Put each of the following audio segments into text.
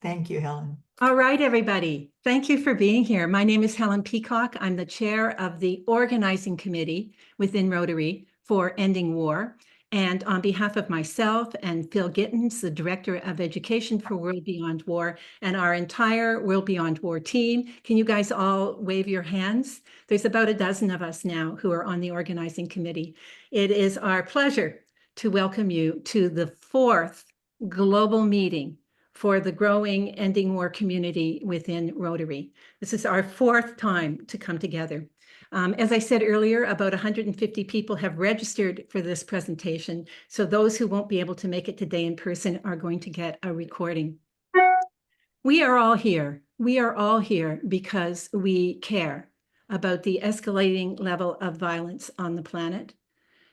Thank you, Helen. All right, everybody. Thank you for being here. My name is Helen Peacock. I'm the chair of the organizing committee within Rotary for Ending War. And on behalf of myself and Phil Gittens, the Director of Education for World Beyond War, and our entire World Beyond War team, can you guys all wave your hands? There's about a dozen of us now who are on the organizing committee. It is our pleasure to welcome you to the 4th global meeting for the growing Ending War community within Rotary. This is our 4th time to come together. As I said earlier, about 150 people have registered for this presentation, so those who won't be able to make it today in person are going to get a recording. We are all here. We are all here because we care about the escalating level of violence on the planet,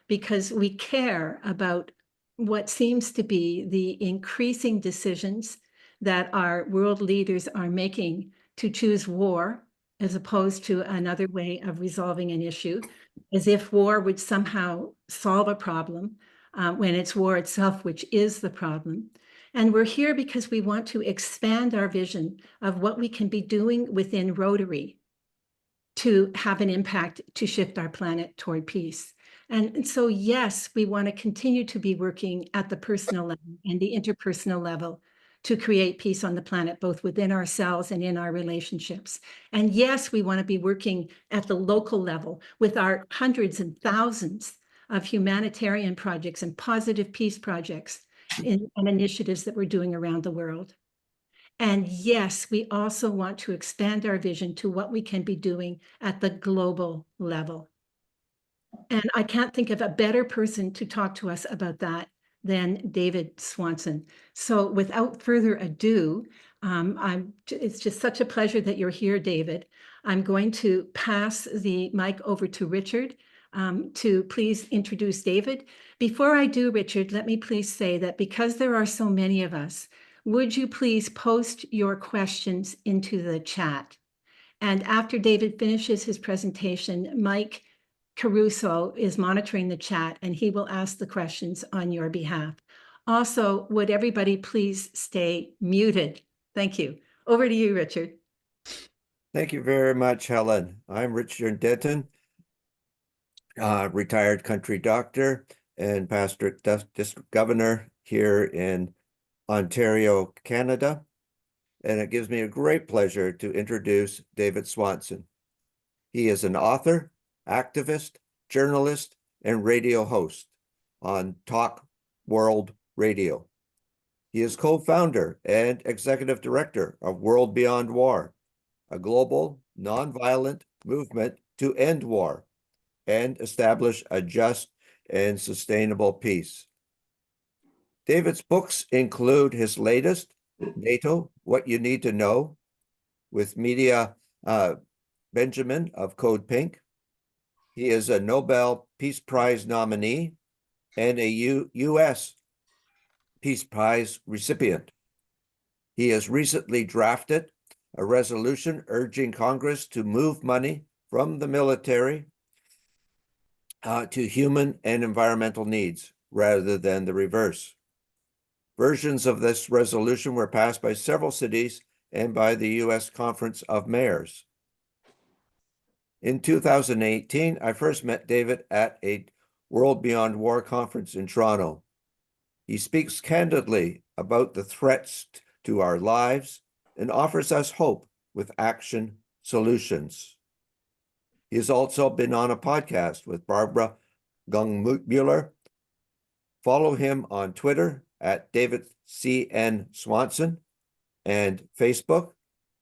because we care about what seems to be the increasing decisions that our world leaders are making to choose war as opposed to another way of resolving an issue, as if war would somehow solve a problem when it's war itself which is the problem. And we're here because we want to expand our vision of what we can be doing within Rotary to have an impact to shift our planet toward peace. And so, yes, we want to continue to be working at the personal level and the interpersonal level to create peace on the planet, both within ourselves and in our relationships. And yes, we want to be working at the local level with our hundreds and thousands of humanitarian projects and positive peace projects and initiatives that we're doing around the world. And yes, we also want to expand our vision to what we can be doing at the global level. And I can't think of a better person to talk to us about that than David Swanson. So without further ado, it's just such a pleasure that you're here, David. I'm going to pass the mic over to Richard to please introduce David. Before I do, Richard, let me please say that because there are so many of us, would you please post your questions into the chat? And after David finishes his presentation, Mike Caruso is monitoring the chat and he will ask the questions on your behalf. Also, would everybody please stay muted? Thank you. Over to you, Richard. Thank you very much, Helen. I'm Richard Denton, retired country doctor and pastor district governor here in Ontario, Canada. And it gives me a great pleasure to introduce David Swanson. He is an author, activist, journalist, and radio host on Talk World Radio. He is co-founder and executive director of World Beyond War, a global nonviolent movement to end war and establish a just and sustainable peace. David's books include his latest, NATO, What You Need to Know, with Media Benjamin of Code Pink. He is a Nobel Peace Prize nominee and a U.S. Peace Prize recipient. He has recently drafted a resolution urging Congress to move money from the military to human and environmental needs rather than the reverse. Versions of this resolution were passed by several cities and by the U.S. Conference of Mayors. In 2018, I first met David at a World Beyond War conference in Toronto. He speaks candidly about the threats to our lives and offers us hope with action solutions. He has also been on a podcast with Barbara Gungmuller. Follow him on Twitter at David C.N. Swanson and Facebook.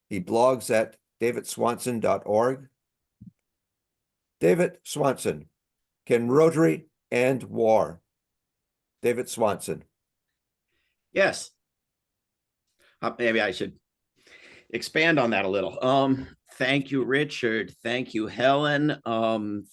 He blogs at davidswanson.org. David Swanson, can Rotary end war? David Swanson. Yes. Maybe I should expand on that a little. Thank you, Richard. Thank you, Helen.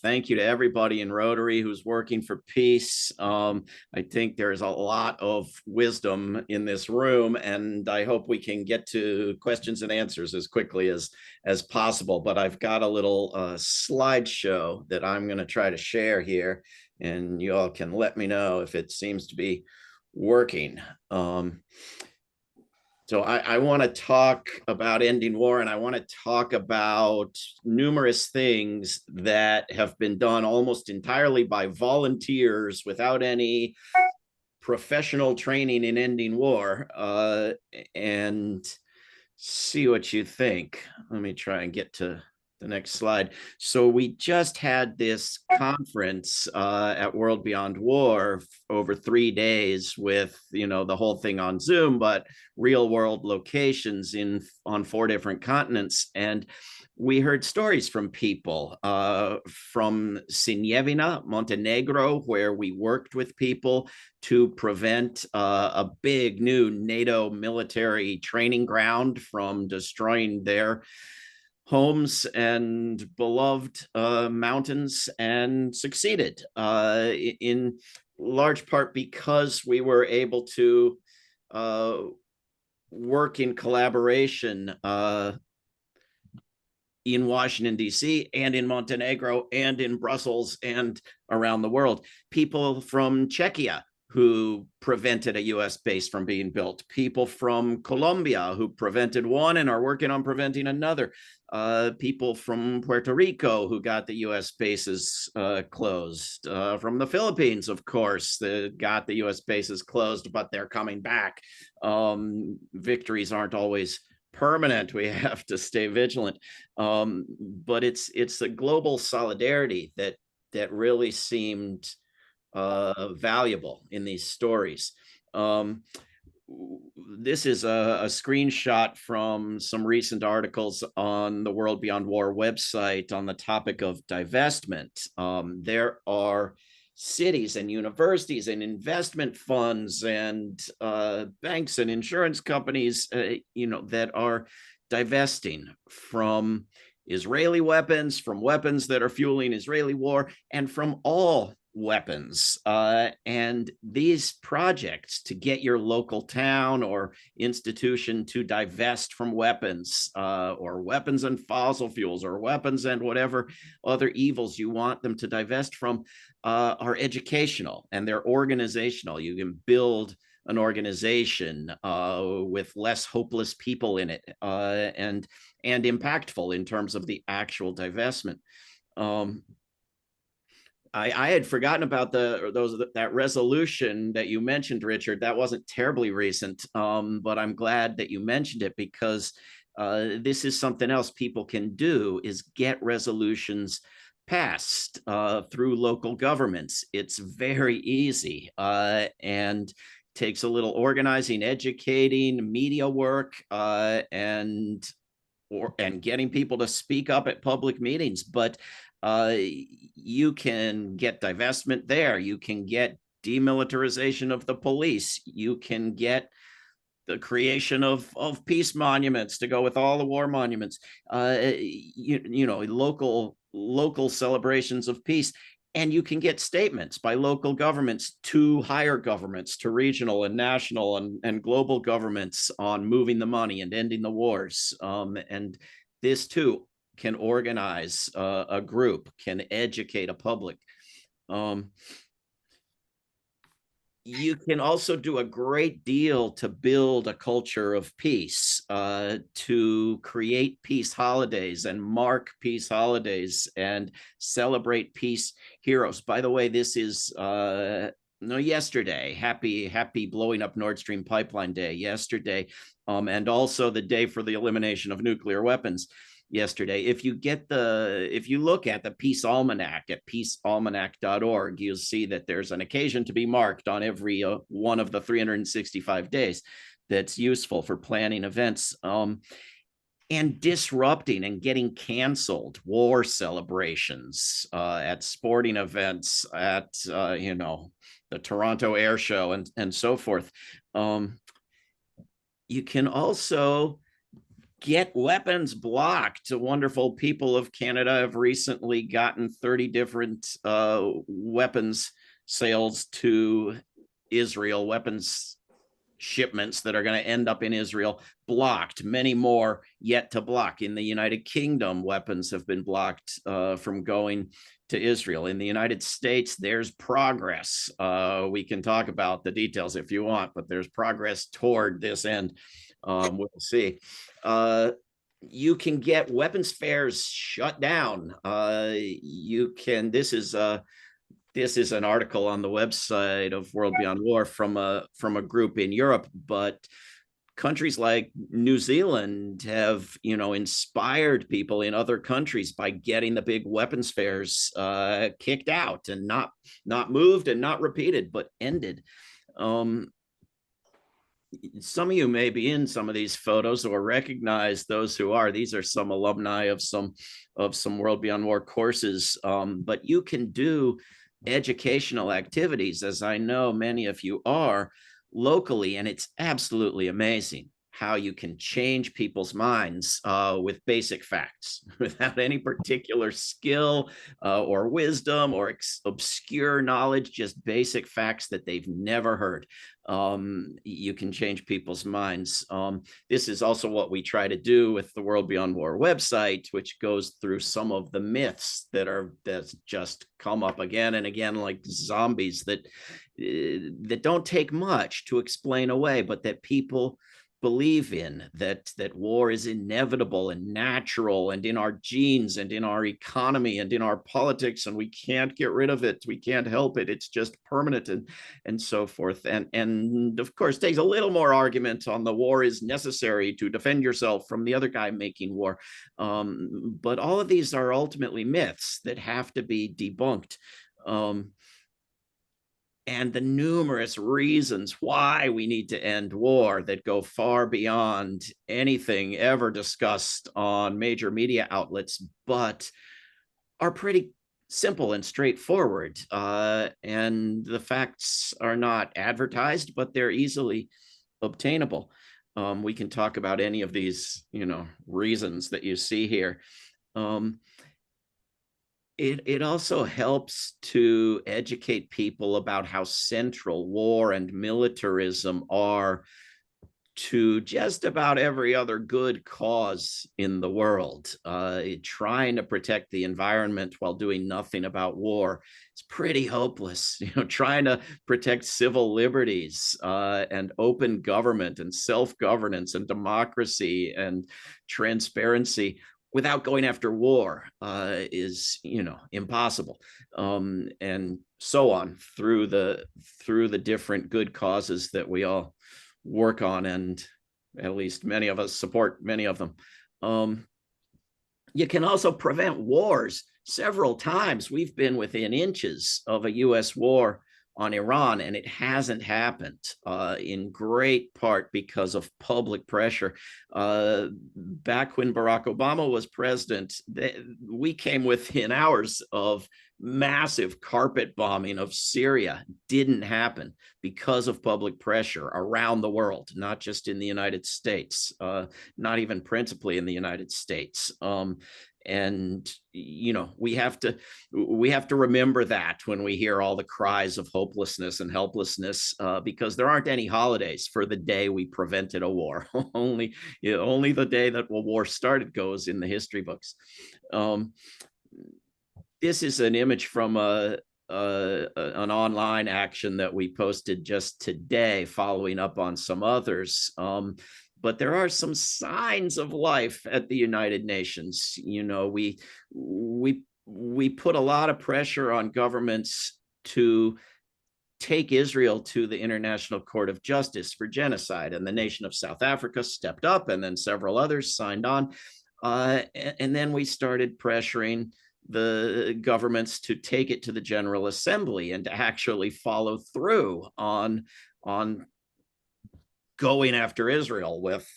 Thank you to everybody in Rotary who's working for peace. I think there's a lot of wisdom in this room, and I hope we can get to questions and answers as quickly as possible. But I've got a little slideshow that I'm going to try to share here, and you all can let me know if it seems to be working. To So I want to talk about ending war, and I want to talk about numerous things that have been done almost entirely by volunteers without any professional training in ending war, and see what you think. Let me try and get to the next slide. So we just had this conference at World Beyond War over 3 days with, the whole thing on Zoom, but real world locations on 4 different continents. And we heard stories from people from Sinjevina, Montenegro, where we worked with people to prevent a big new NATO military training ground from destroying their homes and beloved mountains, and succeeded in large part because we were able to work in collaboration in Washington, D.C., and in Montenegro, and in Brussels, and around the world. People from Czechia who prevented a U.S. base from being built. People from Colombia who prevented one and are working on preventing another. People from Puerto Rico who got the U.S. bases closed. From the Philippines, of course, that got the U.S. bases closed, but they're coming back. Victories aren't always permanent. We have to stay vigilant. But it's a global solidarity that really seemed valuable in these stories. This is a screenshot from some recent articles on the World Beyond War website on the topic of divestment. There are cities and universities and investment funds and banks and insurance companies, that are divesting from Israeli weapons, from weapons that are fueling Israeli war, and from all weapons. And these projects to get your local town or institution to divest from weapons, or weapons and fossil fuels, or weapons and whatever other evils you want them to divest from, are educational, and they're organizational. You can build an organization with less hopeless people in it, and impactful in terms of the actual divestment. I had forgotten about that resolution that you mentioned, Richard. That wasn't terribly recent, but I'm glad that you mentioned it, because this is something else people can do, is get resolutions passed through local governments. It's very easy and takes a little organizing, educating, media work, and getting people to speak up at public meetings. But you can get divestment there. You can get demilitarization of the police. You can get the creation of peace monuments to go with all the war monuments. Local celebrations of peace. And you can get statements by local governments to higher governments, to regional and national and global governments, on moving the money and ending the wars. And this too can organize a group, can educate a public. You can also do a great deal to build a culture of peace, to create peace holidays and mark peace holidays and celebrate peace heroes. By the way, this is yesterday. Happy blowing up Nord Stream pipeline day yesterday, and also the day for the elimination of nuclear weapons yesterday. If you look at the Peace Almanac at peacealmanac.org, you'll see that there's an occasion to be marked on every one of the 365 days that's useful for planning events, and disrupting and getting canceled war celebrations at sporting events, at the Toronto Air Show, and so forth. You can also get weapons blocked. Wonderful people of Canada have recently gotten 30 different weapons sales to Israel, weapons shipments that are going to end up in Israel, blocked. Many more yet to block. In the United Kingdom, weapons have been blocked from going to Israel. In the United States, there's progress. We can talk about the details if you want, but there's progress toward this end. We'll see. You can get weapons fairs shut down. You can. This is an article on the website of World Beyond War from a group in Europe, but countries like New Zealand have, inspired people in other countries by getting the big weapons fairs kicked out and not moved and not repeated, but ended. Some of you may be in some of these photos or recognize those who are. These are some alumni of some World Beyond War courses, but you can do educational activities, as I know many of you are, locally, and it's absolutely amazing how you can change people's minds with basic facts without any particular skill or wisdom or obscure knowledge, just basic facts that they've never heard. You can change people's minds. This is also what we try to do with the World Beyond War website, which goes through some of the myths that's just come up again and again, like zombies that don't take much to explain away, but that people believe in, that war is inevitable and natural and in our genes and in our economy and in our politics, and we can't get rid of it, we can't help it, it's just permanent, and so forth. And of course takes a little more argument on the war is necessary to defend yourself from the other guy making war, but all of these are ultimately myths that have to be debunked. And the numerous reasons why we need to end war that go far beyond anything ever discussed on major media outlets, but are pretty simple and straightforward. And the facts are not advertised, but they're easily obtainable. We can talk about any of these, reasons that you see here. It also helps to educate people about how central war and militarism are to just about every other good cause in the world. Trying to protect the environment while doing nothing about war is pretty hopeless. Trying to protect civil liberties and open government and self-governance and democracy and transparency without going after war is, impossible, and so on through the different good causes that we all work on, and at least many of us support many of them. You can also prevent wars. Several times we've been within inches of a U.S. war on Iran, and it hasn't happened, in great part because of public pressure. Back when Barack Obama was president, we came within hours of massive carpet bombing of Syria. Didn't happen because of public pressure around the world, not just in the United States, not even principally in the United States. And we have to remember that when we hear all the cries of hopelessness and helplessness, because there aren't any holidays for the day we prevented a war. only the day that the war started goes in the history books. This is an image from an online action that we posted just today, following up on some others. But there are some signs of life at the United Nations. We put a lot of pressure on governments to take Israel to the International Court of Justice for genocide, and the nation of South Africa stepped up, and then several others signed on. And then we started pressuring the governments to take it to the General Assembly and to actually follow through on going after Israel with,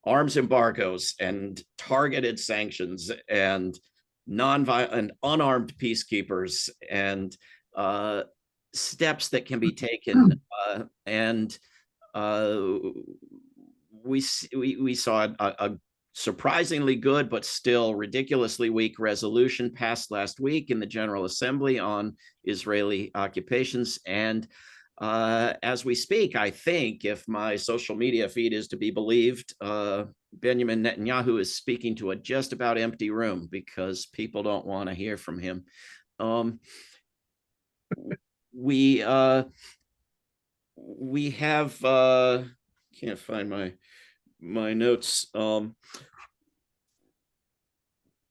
arms embargoes and targeted sanctions and non-violent and unarmed peacekeepers and steps that can be taken. We saw a surprisingly good but still ridiculously weak resolution passed last week in the General Assembly on Israeli occupations. And as we speak, I think, if my social media feed is to be believed, Benjamin Netanyahu is speaking to a just about empty room because people don't want to hear from him. We have can't find my notes.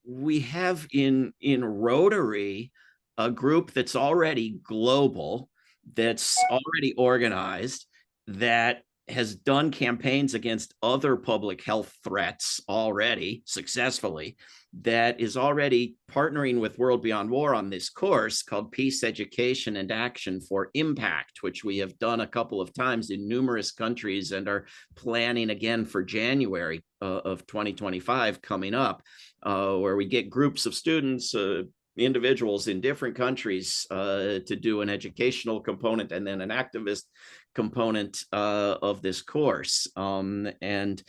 We have in Rotary a group that's already global, that's already organized, that has done campaigns against other public health threats already successfully, that is already partnering with World Beyond War on this course called Peace, Education, and Action for Impact, which we have done a couple of times in numerous countries and are planning again for January of 2025 coming up, where we get groups of students, individuals in different countries to do an educational component and then an activist component of this course. And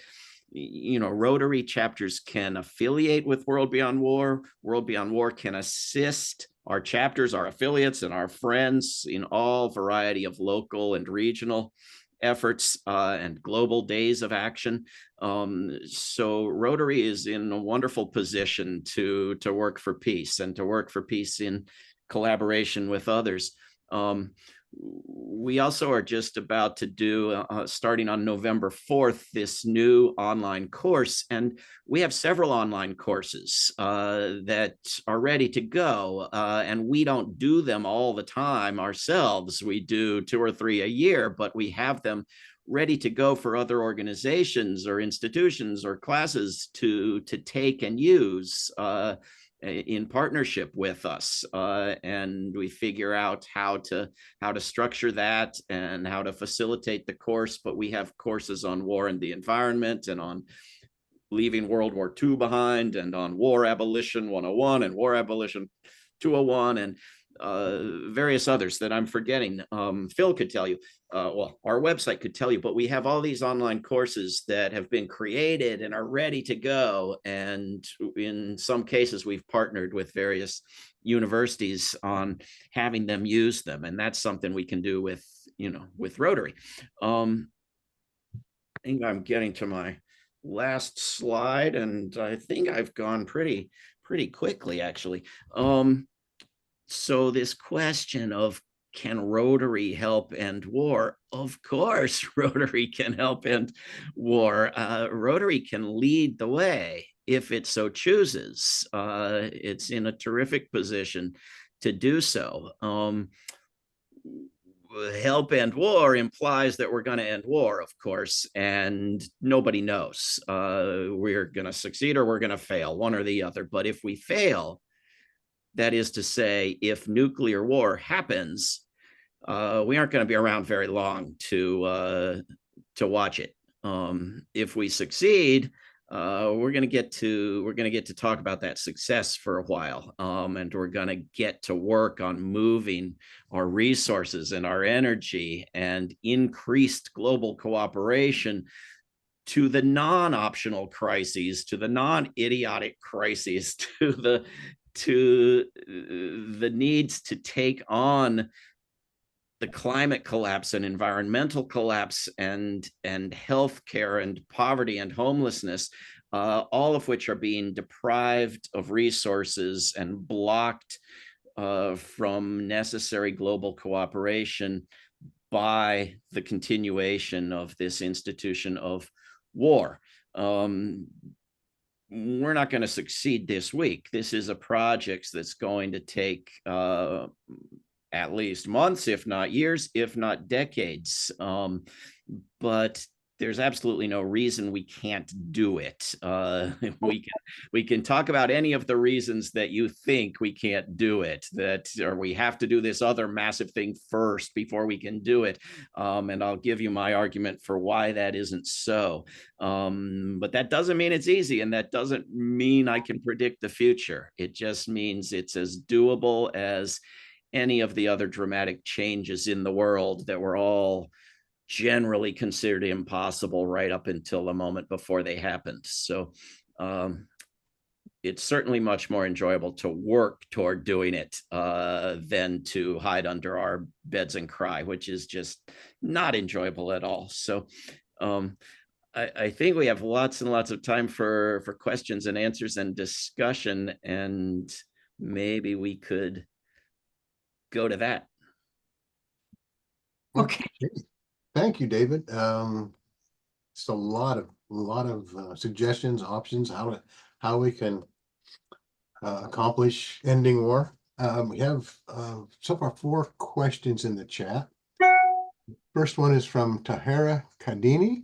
Rotary chapters can affiliate with World Beyond War. World Beyond War can assist our chapters, our affiliates, and our friends in all variety of local and regional efforts and global days of action. So Rotary is in a wonderful position to work for peace and to work for peace in collaboration with others. We also are just about to do, starting on November 4th, this new online course. And we have several online courses that are ready to go. And we don't do them all the time ourselves. We do 2 or 3 a year, but we have them ready to go for other organizations or institutions or classes to take and use in partnership with us, and we figure out how to structure that and how to facilitate the course. But we have courses on war and the environment, and on leaving World War II behind, and on War Abolition 101 and War Abolition 201, and various others that I'm forgetting. Phil could tell you, well, our website could tell you, but we have all these online courses that have been created and are ready to go. And in some cases, we've partnered with various universities on having them use them. And that's something we can do with Rotary. I think I'm getting to my last slide, and I think I've gone pretty quickly, actually. So this question of, can Rotary help end war? Of course, Rotary can help end war. Rotary can lead the way if it so chooses. It's in a terrific position to do so. Help end war implies that we're going to end war, of course, and nobody knows. We're going to succeed or we're going to fail, one or the other. But if we fail, that is to say, if nuclear war happens, we aren't going to be around very long to watch it. If we succeed, we're going to get to talk about that success for a while, and we're going to get to work on moving our resources and our energy and increased global cooperation to the non-optional crises, to the non-idiotic crises, to the needs to take on the climate collapse and environmental collapse and healthcare and poverty and homelessness, all of which are being deprived of resources and blocked from necessary global cooperation by the continuation of this institution of war. We're not going to succeed this week. This is a project that's going to take at least months, if not years, if not decades. But there's absolutely no reason we can't do it. We can talk about any of the reasons that you think we can't do it, or we have to do this other massive thing first before we can do it. And I'll give you my argument for why that isn't so. But that doesn't mean it's easy, and that doesn't mean I can predict the future. It just means it's as doable as any of the other dramatic changes in the world that were all generally considered impossible right up until the moment before they happened. So it's certainly much more enjoyable to work toward doing it than to hide under our beds and cry, which is just not enjoyable at all. So I think we have lots and lots of time for questions and answers and discussion, and maybe we could go to that. Okay. Thank you, David. Just a lot of suggestions, options, how we can accomplish ending war. We have so far 4 questions in the chat. First one is from Tahara Kadini.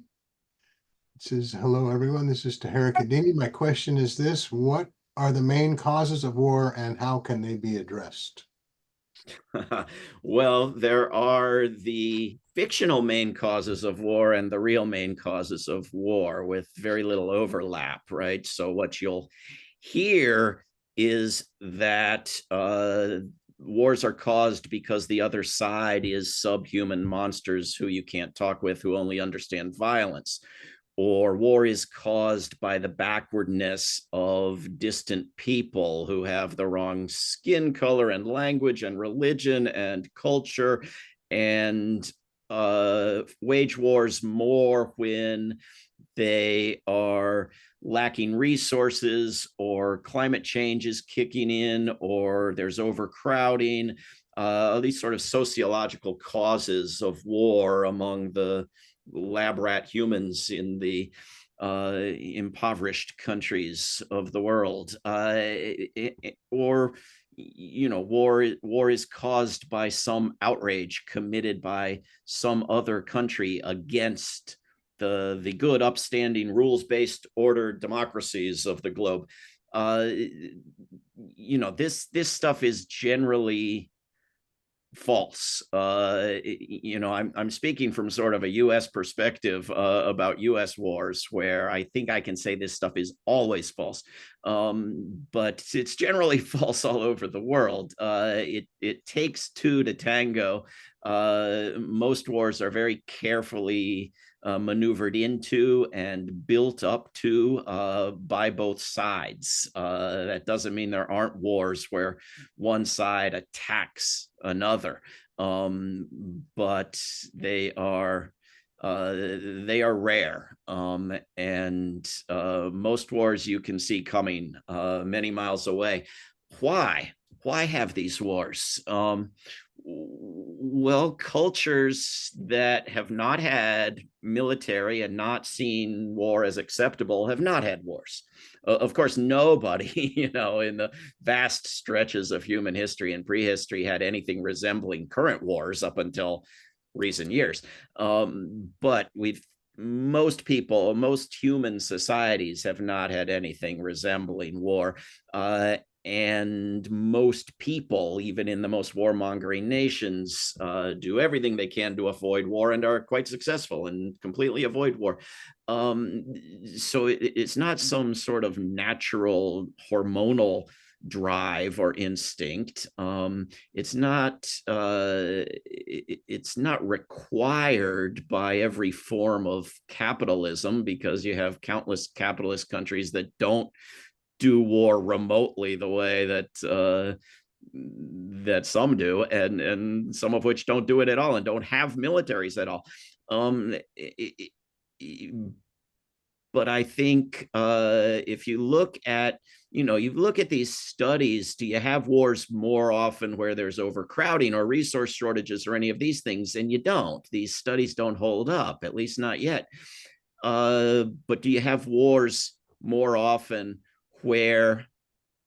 It says, hello, everyone. This is Tahara Kadini. My question is this: what are the main causes of war and how can they be addressed? Well, there are the fictional main causes of war and the real main causes of war with very little overlap, right? So what you'll hear is that wars are caused because the other side is subhuman monsters who you can't talk with, who only understand violence. Or war is caused by the backwardness of distant people who have the wrong skin color and language and religion and culture, and wage wars more when they are lacking resources or climate change is kicking in or there's overcrowding. These sort of sociological causes of war among the lab rat humans in the impoverished countries of the world, or war is caused by some outrage committed by some other country against the good, upstanding, rules-based order democracies of the globe. This stuff is generally false. I'm speaking from sort of a U.S. perspective about U.S. wars, where I think I can say this stuff is always false, but it's generally false all over the world. It takes 2 to tango. Most wars are very carefully maneuvered into and built up to by both sides. That doesn't mean there aren't wars where one side attacks another, but they are rare, and most wars you can see coming many miles away. Why have these wars? Well, cultures that have not had military and not seen war as acceptable have not had wars. Of course, nobody, in the vast stretches of human history and prehistory had anything resembling current wars up until recent years. But most human societies have not had anything resembling war. And most people, even in the most warmongering nations, do everything they can to avoid war and are quite successful and completely avoid war. So it's not some sort of natural hormonal drive or instinct. It's not required by every form of capitalism, because you have countless capitalist countries that don't do war remotely the way that some do, and some of which don't do it at all and don't have militaries at all. But I think if you look at these studies, do you have wars more often where there's overcrowding or resource shortages or any of these things? And you don't. These studies don't hold up, at least not yet. But do you have wars more often where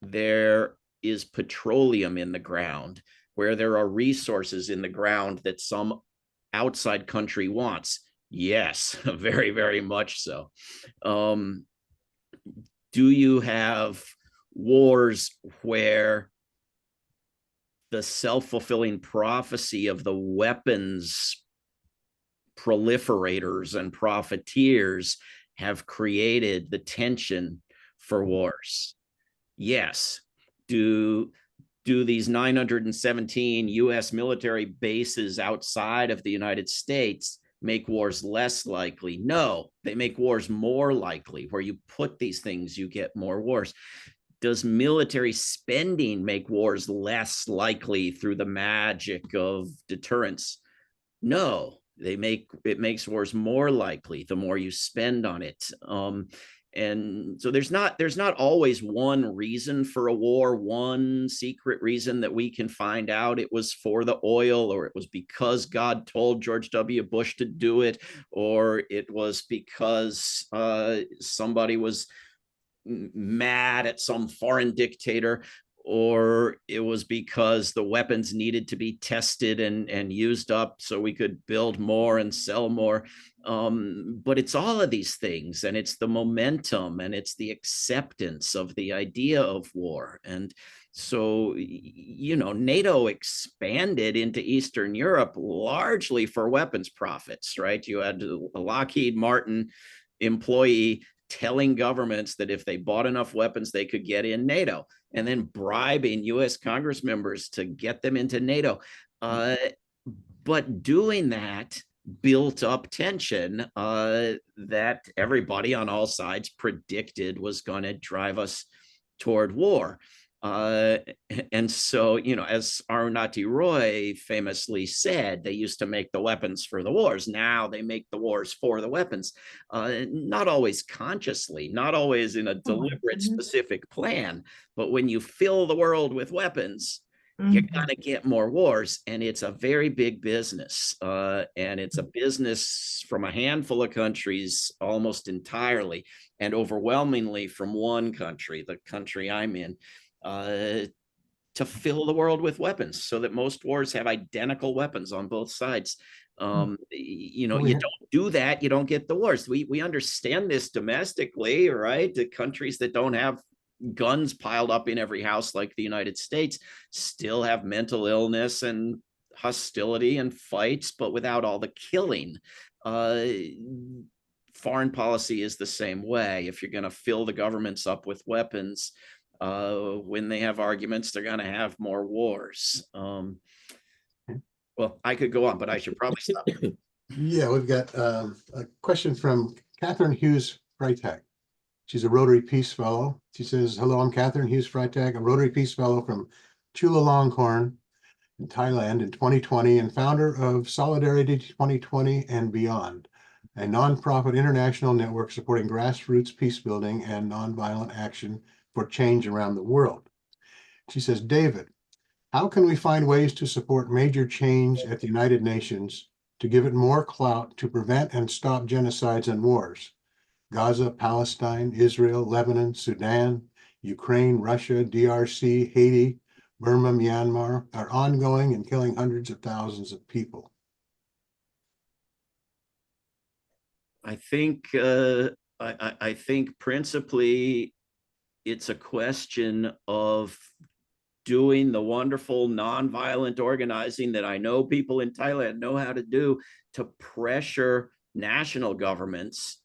there is petroleum in the ground, where there are resources in the ground that some outside country wants? Yes, very, very much so. Do you have wars where the self-fulfilling prophecy of the weapons proliferators and profiteers have created the tension for wars? Yes. Do these 917 U.S. military bases outside of the United States make wars less likely? No, they make wars more likely. Where you put these things, you get more wars. Does military spending make wars less likely through the magic of deterrence? No, it makes wars more likely the more you spend on it. And so there's not always one reason for a war, one secret reason that we can find out it was for the oil, or it was because God told George W. Bush to do it, or it was because somebody was mad at some foreign dictator, or it was because the weapons needed to be tested and used up so we could build more and sell more. But it's all of these things, and it's the momentum, and it's the acceptance of the idea of war. And so, NATO expanded into Eastern Europe largely for weapons profits, right? You had a Lockheed Martin employee telling governments that if they bought enough weapons, they could get in NATO, and then bribing US Congress members to get them into NATO. But doing that built up tension that everybody on all sides predicted was going to drive us toward war. And so, as Arunati Roy famously said, they used to make the weapons for the wars. Now they make the wars for the weapons, not always consciously, not always in a deliberate, specific plan. But when you fill the world with weapons, you're going to get more wars. And it's a very big business. And it's a business from a handful of countries almost entirely, and overwhelmingly from one country, the country I'm in. To fill the world with weapons so that most wars have identical weapons on both sides. You don't do that, you don't get the wars. We understand this domestically, right? The countries that don't have guns piled up in every house like the United States still have mental illness and hostility and fights, but without all the killing. Foreign policy is the same way. If you're going to fill the governments up with weapons, when they have arguments, they're going to have more wars. Well, I could go on, but I should probably stop. Yeah, we've got a question from Catherine Hughes Freitag. She's a Rotary Peace Fellow. She says, hello, I'm Catherine Hughes Freitag, a Rotary Peace Fellow from Chulalongkorn in Thailand in 2020, and founder of Solidarity 2020 and Beyond, a nonprofit international network supporting grassroots peace building and nonviolent action for change around the world. She says, David, how can we find ways to support major change at the United Nations to give it more clout to prevent and stop genocides and wars? Gaza, Palestine, Israel, Lebanon, Sudan, Ukraine, Russia, DRC, Haiti, Burma, Myanmar are ongoing and killing hundreds of thousands of people. I think I think principally it's a question of doing the wonderful nonviolent organizing that I know people in Thailand know how to do, to pressure national governments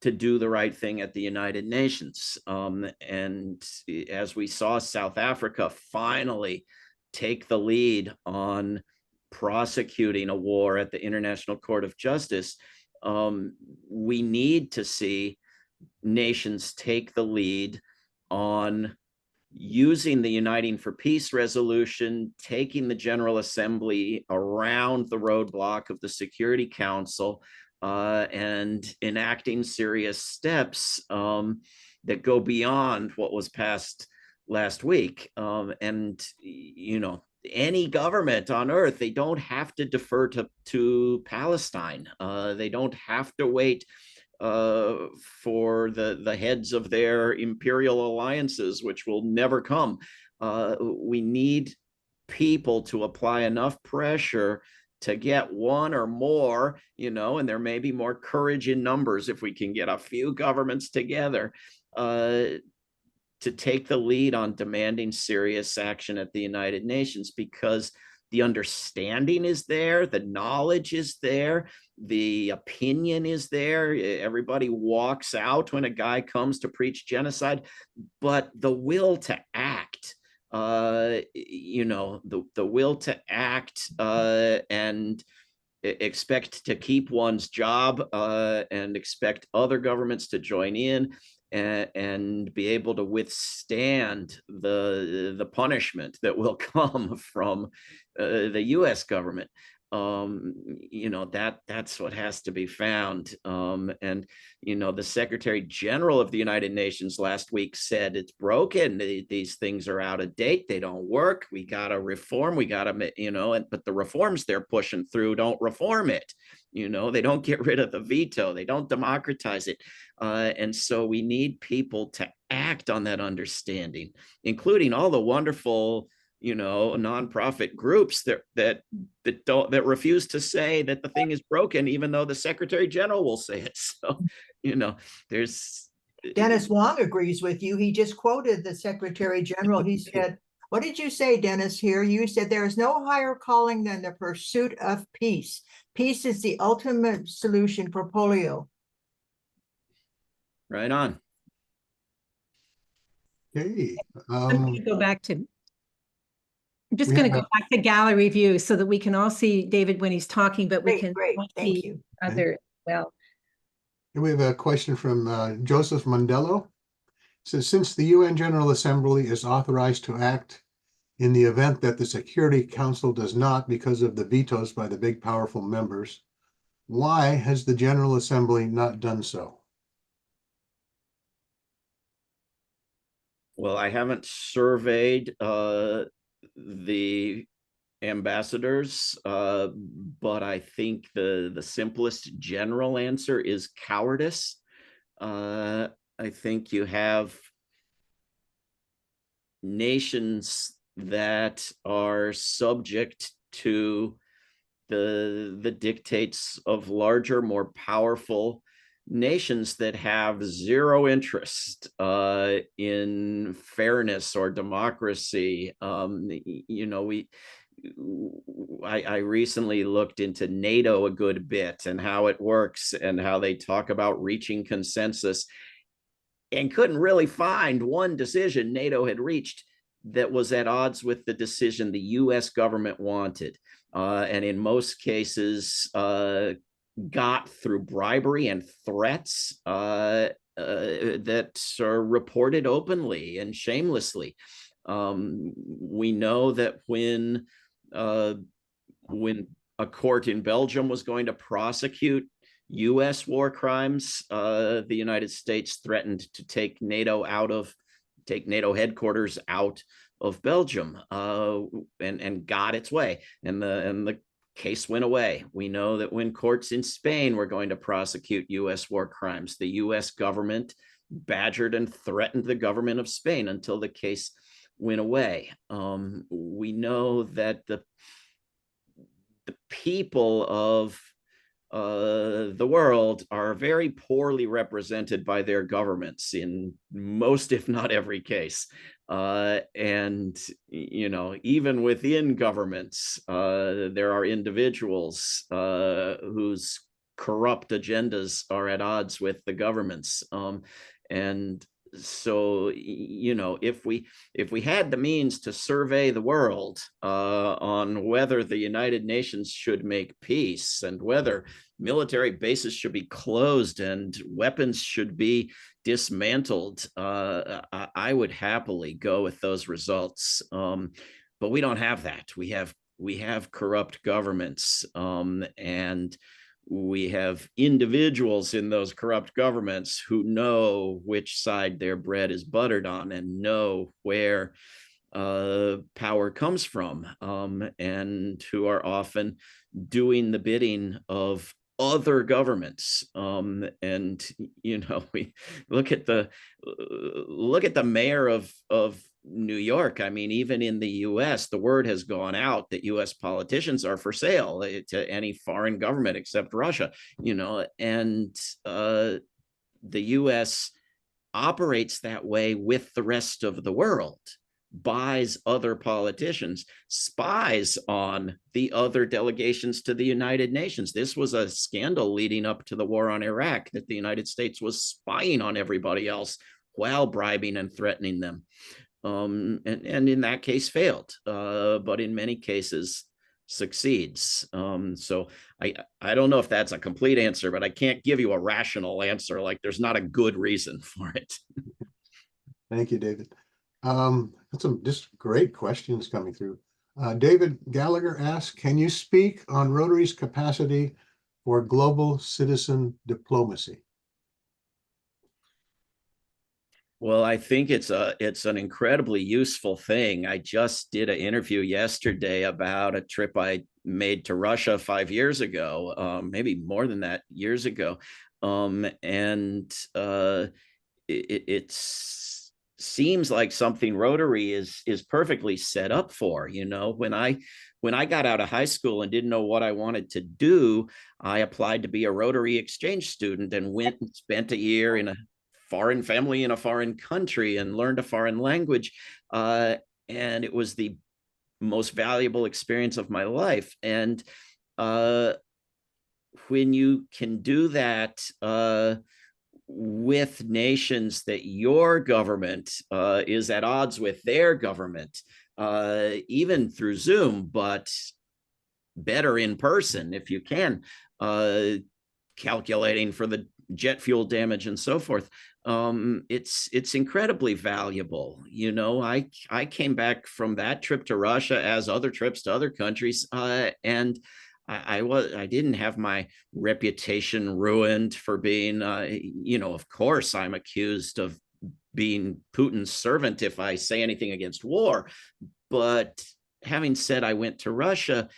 to do the right thing at the United Nations. And as we saw South Africa finally take the lead on prosecuting a war at the International Court of Justice, we need to see nations take the lead on using the Uniting for Peace resolution, taking the General Assembly around the roadblock of the Security Council, and enacting serious steps that go beyond what was passed last week. And, any government on earth, they don't have to defer to Palestine. They don't have to wait for the heads of their imperial alliances, which will never come. We need people to apply enough pressure to get one or more, and there may be more courage in numbers if we can get a few governments together to take the lead on demanding serious action at the United Nations, because the understanding is there, the knowledge is there, the opinion is there. Everybody walks out when a guy comes to preach genocide, but the will to act, the will to act and expect to keep one's job and expect other governments to join in and be able to withstand the punishment that will come from the US government. that's what has to be found. And the Secretary General of the United Nations last week said it's broken. These things are out of date. They don't work. We got to reform. We got to, but the reforms they're pushing through don't reform it. They don't get rid of the veto. They don't democratize it. And so we need people to act on that understanding, including all the wonderful nonprofit groups that refuse to say that the thing is broken, even though the Secretary General will say it. So, there's Dennis Wong agrees with you. He just quoted the Secretary General. He said, what did you say, Dennis, here? You said there is no higher calling than the pursuit of peace. Peace is the ultimate solution for polio. Right on. Okay. I'm going to go back to, I'm just We going to have go back to gallery view so that we can all see David when he's talking, but we Great, can great. all Thank see you. other, well, we have a question from Joseph Mondello. It says, since the UN General Assembly is authorized to act in the event that the Security Council does not because of the vetoes by the big powerful members, why has the General Assembly not done so? Well, I haven't surveyed the ambassadors, but I think the simplest general answer is cowardice. I think you have nations that are subject to the dictates of larger, more powerful nations that have zero interest in fairness or democracy. I recently looked into NATO a good bit and how it works and how they talk about reaching consensus, and couldn't really find one decision NATO had reached that was at odds with the decision the US government wanted. And in most cases, got through bribery and threats that are reported openly and shamelessly. We know that when a court in Belgium was going to prosecute US war crimes, the United States threatened to take NATO headquarters out of Belgium, and got its way, and the case went away. We know that when courts in Spain were going to prosecute US war crimes, the US government badgered and threatened the government of Spain until the case went away. We know that the people of the world are very poorly represented by their governments in most, if not every case. And, even within governments, there are individuals whose corrupt agendas are at odds with the governments. And so, if we had the means to survey the world on whether the United Nations should make peace and whether military bases should be closed and weapons should be dismantled, I would happily go with those results. But we don't have that. We have corrupt governments, and we have individuals in those corrupt governments who know which side their bread is buttered on and know where power comes from, and who are often doing the bidding of other governments. And we look at the mayor of New York. I mean, even in the US, the word has gone out that US politicians are for sale to any foreign government except Russia, and the US operates that way with the rest of the world, buys other politicians, spies on the other delegations to the United Nations. This was a scandal leading up to the war on Iraq, that the United States was spying on everybody else while bribing and threatening them. And in that case failed, but in many cases succeeds. So I don't know if that's a complete answer, but I can't give you a rational answer. Like, there's not a good reason for it. Thank you, David. That's some just great questions coming through. David Gallagher asks, can you speak on Rotary's capacity for global citizen diplomacy? Well, I think it's an incredibly useful thing. I just did an interview yesterday about a trip I made to Russia 5 years ago, maybe more than that, years ago. And it seems like something Rotary is perfectly set up for. You know, when I got out of high school and didn't know what I wanted to do, I applied to be a Rotary exchange student and went and spent a year in a foreign family in a foreign country and learned a foreign language. And it was the most valuable experience of my life. And when you can do that with nations that your government is at odds with their government, even through Zoom, but better in person if you can, calculating for the jet fuel damage and so forth. It's incredibly valuable. You know, I came back from that trip to Russia, as other trips to other countries, and I didn't have my reputation ruined for being, you know, of course I'm accused of being Putin's servant if I say anything against war. But having said I went to Russia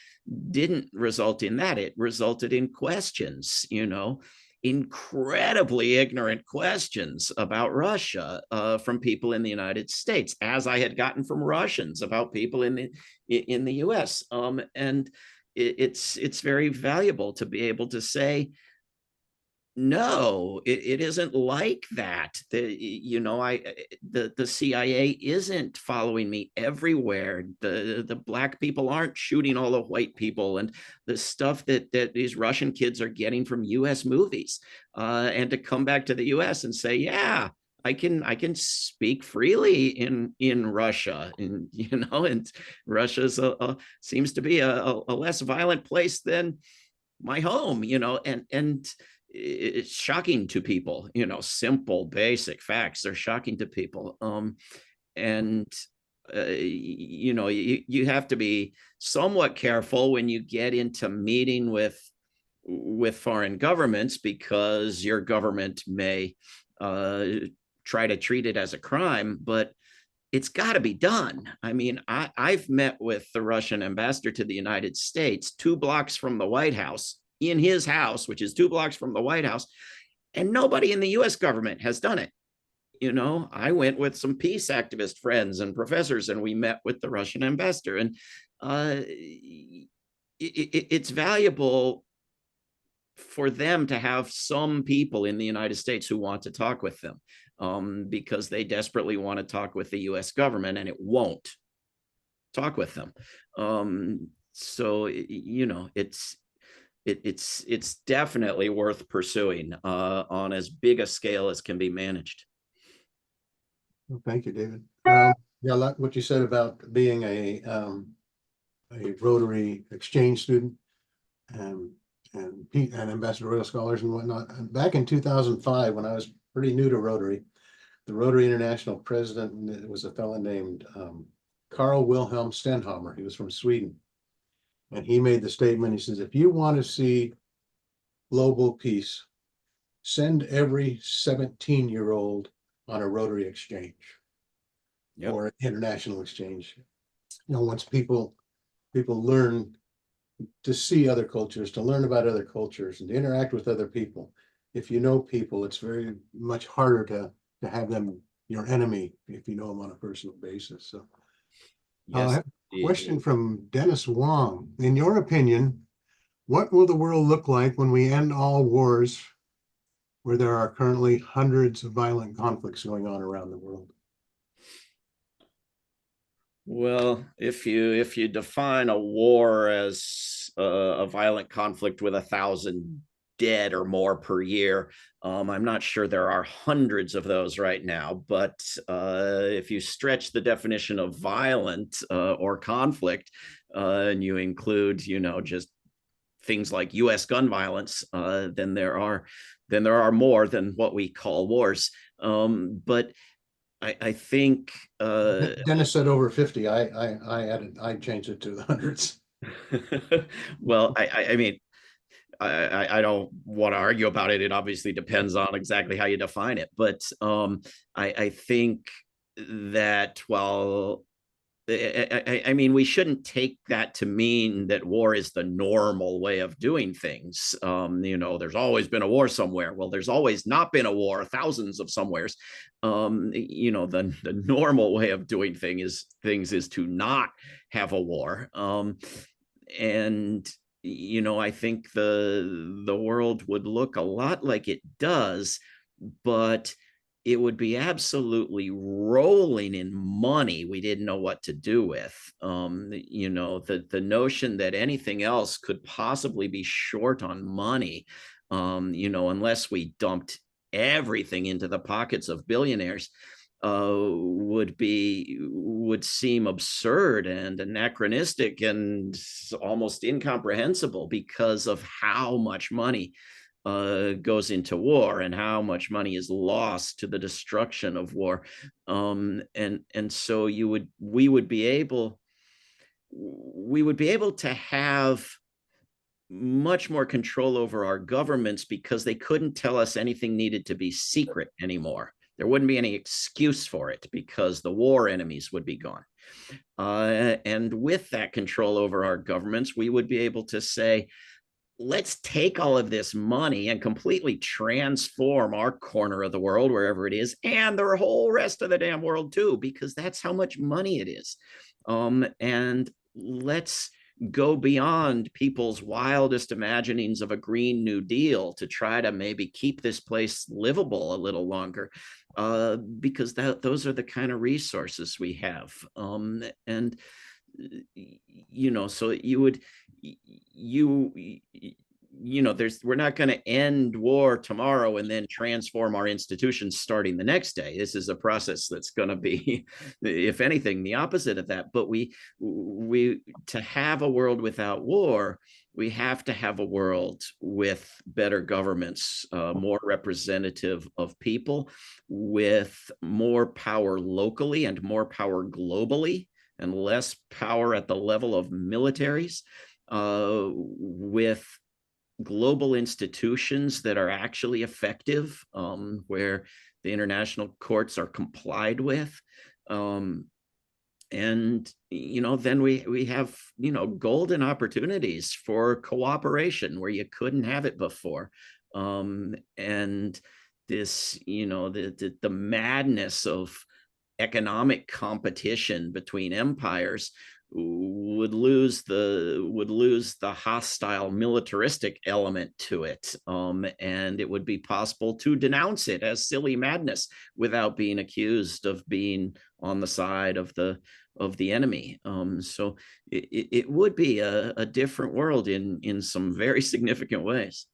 didn't result in that. It resulted in questions, you know, incredibly ignorant questions about Russia from people in the United States, as I had gotten from Russians about people in the U.S. And it's very valuable to be able to say, no, it isn't like that. You know, the CIA isn't following me everywhere. The black people aren't shooting all the white people, and the stuff that these Russian kids are getting from U.S. movies. And to come back to the U.S. and say, yeah, I can speak freely in Russia, and you know, and Russia's seems to be a less violent place than my home, you know, and it's shocking to people, you know, simple, basic facts are shocking to people. And you know, you have to be somewhat careful when you get into meeting with foreign governments, because your government may try to treat it as a crime, but it's got to be done. I mean, I've met with the Russian ambassador to the United States 2 blocks from the White House, in his house, which is 2 blocks from the White House, and nobody in the US government has done it. You know, I went with some peace activist friends and professors, and we met with the Russian ambassador, and it's valuable for them to have some people in the United States who want to talk with them, because they desperately want to talk with the US government, and it won't talk with them. So, you know, it's definitely worth pursuing on as big a scale as can be managed. Well, thank you, David. Yeah, like what you said about being a Rotary exchange student and ambassadorial scholars and whatnot. And back in 2005, when I was pretty new to Rotary, the Rotary International president was a fellow named Carl Wilhelm Stenhammar. He was from Sweden. And he made the statement, he says, if you want to see global peace, send every 17-year-old on a Rotary exchange. Yep. Or international exchange. You know, once people learn to see other cultures, to learn about other cultures, and to interact with other people. If you know people, it's very much harder to have them your enemy if you know them on a personal basis. So, yes, I have a question from Dennis Wong. In your opinion, what will the world look like when we end all wars where there are currently hundreds of violent conflicts going on around the world? Well, if you define a war as a violent conflict with 1,000 dead or more per year, I'm not sure there are hundreds of those right now. But if you stretch the definition of violent or conflict, and you include, you know, just things like U.S. gun violence, then there are more than what we call wars. But I think Dennis said over 50. I changed it to the hundreds. well, I mean, I don't want to argue about it. It obviously depends on exactly how you define it. But I think that while I mean, we shouldn't take that to mean that war is the normal way of doing things. You know, there's always been a war somewhere. Well, there's always not been a war, thousands of somewheres. You know, the normal way of doing things is to not have a war. And you know, I think the world would look a lot like it does, but it would be absolutely rolling in money we didn't know what to do with. You know, the notion that anything else could possibly be short on money, you know, unless we dumped everything into the pockets of billionaires, would seem absurd and anachronistic and almost incomprehensible because of how much money goes into war and how much money is lost to the destruction of war. And so we would be able to have much more control over our governments because they couldn't tell us anything needed to be secret anymore. There wouldn't be any excuse for it because the war enemies would be gone. And with that control over our governments, we would be able to say, let's take all of this money and completely transform our corner of the world, wherever it is, and the whole rest of the damn world too, because that's how much money it is. And let's go beyond people's wildest imaginings of a Green New Deal to try to maybe keep this place livable a little longer, because those are the kind of resources we have. And you know, so you know, we're not going to end war tomorrow and then transform our institutions starting the next day. This is a process that's going to be, if anything, the opposite of that. But we to have a world without war, we have to have a world with better governments, more representative of people, with more power locally and more power globally, and less power at the level of militaries, with global institutions that are actually effective, where the international courts are complied with. And, you know, then we have, you know, golden opportunities for cooperation where you couldn't have it before. And this, you know, the madness of economic competition between empires would lose the hostile militaristic element to it, and it would be possible to denounce it as silly madness without being accused of being on the side of the enemy. So it would be a different world in some very significant ways.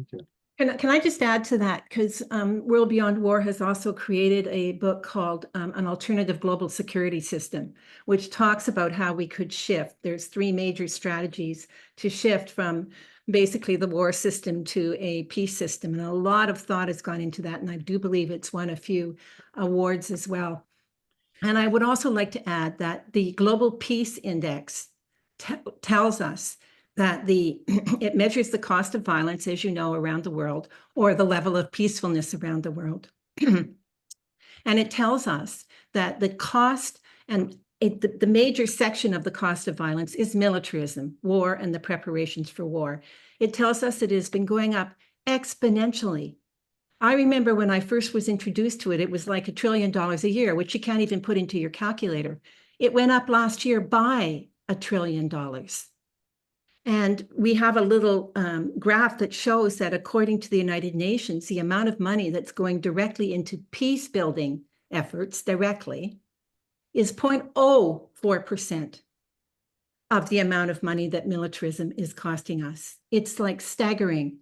Okay. Can I just add to that? Because World Beyond War has also created a book called An Alternative Global Security System, which talks about how we could shift. There's 3 major strategies to shift from basically the war system to a peace system. And a lot of thought has gone into that. And I do believe it's won a few awards as well. And I would also like to add that the Global Peace Index tells us that it measures the cost of violence, as you know, around the world, or the level of peacefulness around the world. And it tells us that the cost and the major section of the cost of violence is militarism, war, and the preparations for war. It tells us it has been going up exponentially. I remember when I first was introduced to it, it was like $1 trillion a year, which you can't even put into your calculator. It went up last year by $1 trillion. And we have a little graph that shows that according to the United Nations, the amount of money that's going directly into peace building efforts directly is 0.04% of the amount of money that militarism is costing us. It's like staggering.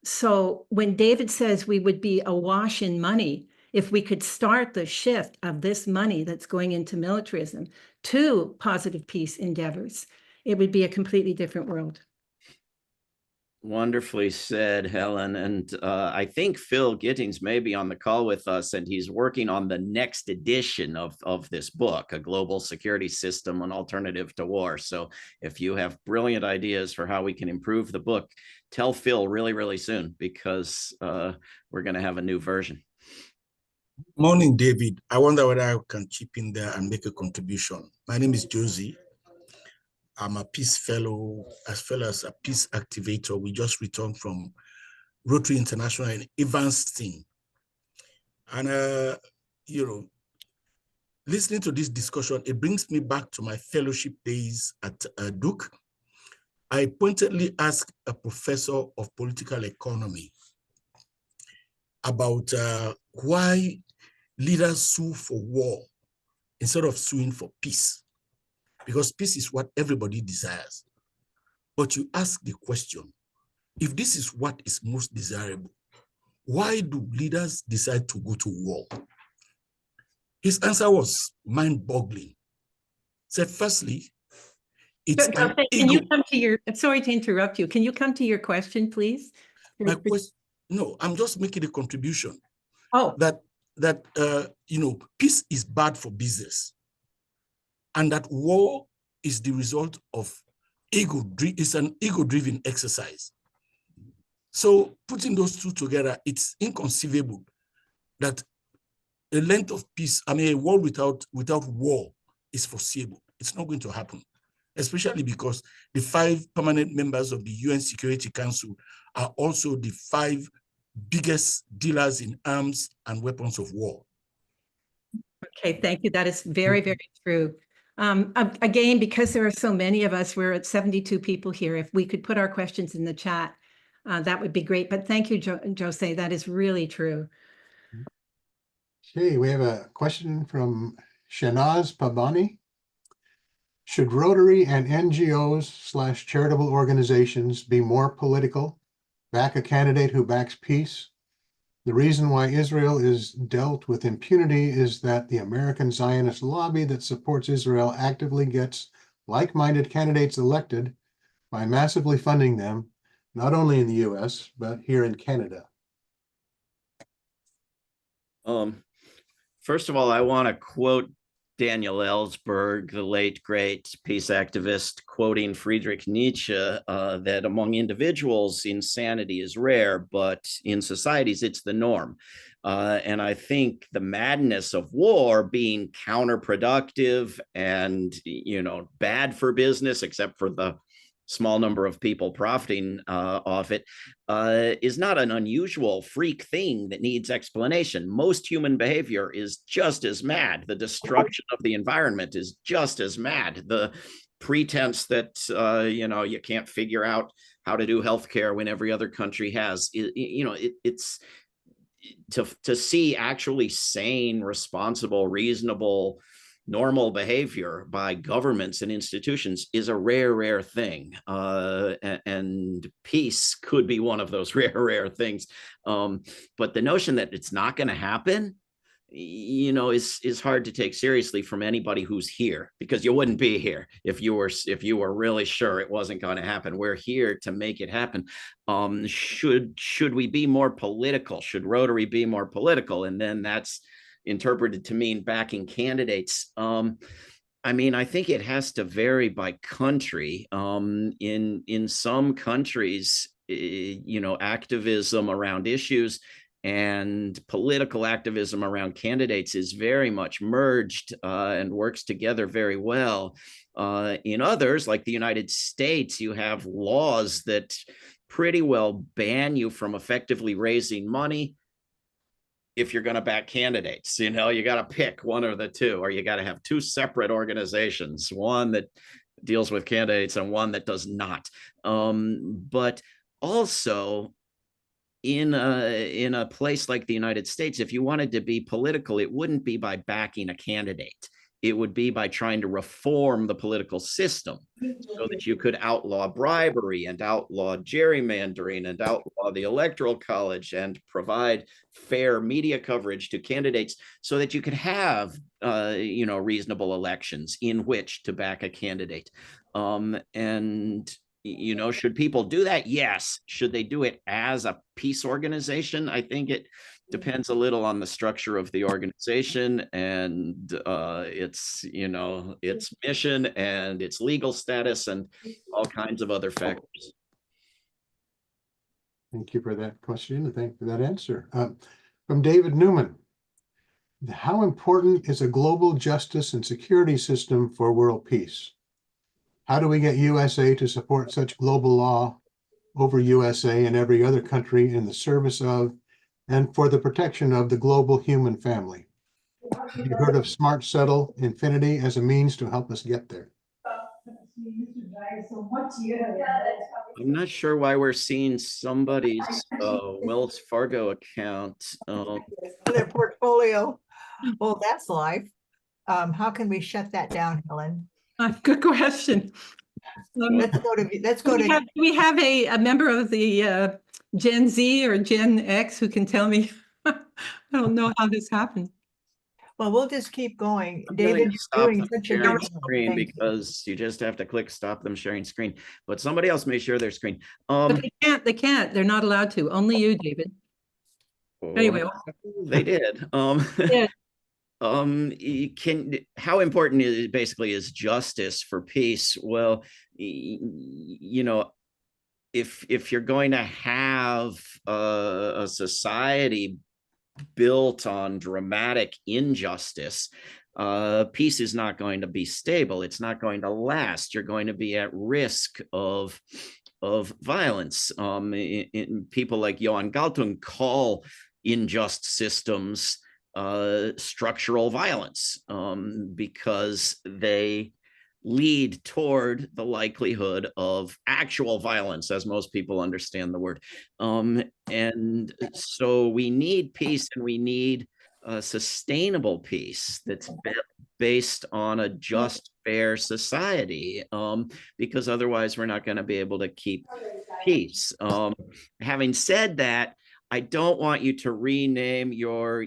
So when David says we would be awash in money, if we could start the shift of this money that's going into militarism to positive peace endeavors, it would be a completely different world. Wonderfully said, Helen. And I think Phil Gittings may be on the call with us, and he's working on the next edition of this book, A Global Security System, An Alternative to War. So if you have brilliant ideas for how we can improve the book, tell Phil really, really soon, because we're going to have a new version. Morning, David. I wonder whether I can chip in there and make a contribution. My name is Josie. I'm a peace fellow, as well as a peace activator. We just returned from Rotary International in Evanston. And, listening to this discussion, it brings me back to my fellowship days at Duke. I pointedly asked a professor of political economy about why leaders sue for war instead of suing for peace, because peace is what everybody desires. But you ask the question, if this is what is most desirable, why do leaders decide to go to war? His answer was mind-boggling. Said, firstly, it's an Can ego. you come to your, sorry to interrupt you. Can you come to your question, please? My question, no, I'm just making a contribution. Oh, That peace is bad for business, and that war is the result of it's an ego-driven exercise. So putting those two together, it's inconceivable that a length of peace, a war without war is foreseeable. It's not going to happen, especially because the 5 permanent members of the UN Security Council are also the 5 biggest dealers in arms and weapons of war. okay, thank you. That is very, very true. Again, because there are so many of us, we're at 72 people here. If we could put our questions in the chat, that would be great. But thank you, Jose. That is really true. Okay, we have a question from Shanaz Pabani. Should Rotary and NGOs/charitable organizations be more political, back a candidate who backs peace? The reason why Israel is dealt with impunity is that the American Zionist lobby that supports Israel actively gets like-minded candidates elected by massively funding them, not only in the US, but here in Canada. First of all, I want to quote Daniel Ellsberg, the late great peace activist, quoting Friedrich Nietzsche, that among individuals, insanity is rare, but in societies, it's the norm. And I think the madness of war being counterproductive and, bad for business, except for the small number of people profiting off it, is not an unusual freak thing that needs explanation. Most human behavior is just as mad. The destruction of the environment is just as mad. The pretense that, you can't figure out how to do healthcare when every other country has, it's to see actually sane, responsible, reasonable, normal behavior by governments and institutions is a rare thing. And peace could be one of those rare things. But the notion that it's not going to happen, is hard to take seriously from anybody who's here, because you wouldn't be here if you were really sure it wasn't going to happen. We're here to make it happen. Should we be more political? Should Rotary be more political? And then that's interpreted to mean backing candidates. I think it has to vary by country. In some countries, activism around issues and political activism around candidates is very much merged and works together very well. In others, like the United States, you have laws that pretty well ban you from effectively raising money if you're going to back candidates. You got to pick one or the two, or you got to have 2 separate organizations, one that deals with candidates and one that does not. But also, in a place like the United States, if you wanted to be political, it wouldn't be by backing a candidate. It would be by trying to reform the political system so that you could outlaw bribery and outlaw gerrymandering and outlaw the Electoral College and provide fair media coverage to candidates so that you could have, reasonable elections in which to back a candidate. And should people do that? Yes. Should they do it as a peace organization? I think it depends a little on the structure of the organization and its mission and its legal status and all kinds of other factors. Thank you for that question and thank you for that answer. From David Newman, how important is a global justice and security system for world peace? How do we get USA to support such global law over USA and every other country in the service of and for the protection of the global human family? Have you heard of Smart Settle Infinity as a means to help us get there? I'm not sure why we're seeing somebody's Wells Fargo account. Their portfolio. Well, that's life. How can we shut that down, Helen? Good question. Let's go to. We have a member of the Gen Z or Gen X who can tell me. I don't know how this happened. Well, we'll just keep going. I'm gonna David, stop doing them such a sharing good job. screen Thank you. because you just have to click stop them sharing screen, but somebody else may share their screen. But they can't. They're not allowed to. Only you, David. Anyway. They did. Yeah. How important is justice for peace? Well, if you're going to have a society built on dramatic injustice, peace is not going to be stable. It's not going to last. You're going to be at risk of violence. People like Johan Galtung call unjust systems structural violence because they lead toward the likelihood of actual violence, as most people understand the word. And so we need peace, and we need a sustainable peace that's based on a just, fair society, because otherwise we're not going to be able to keep peace. Having said that, I don't want you to rename your,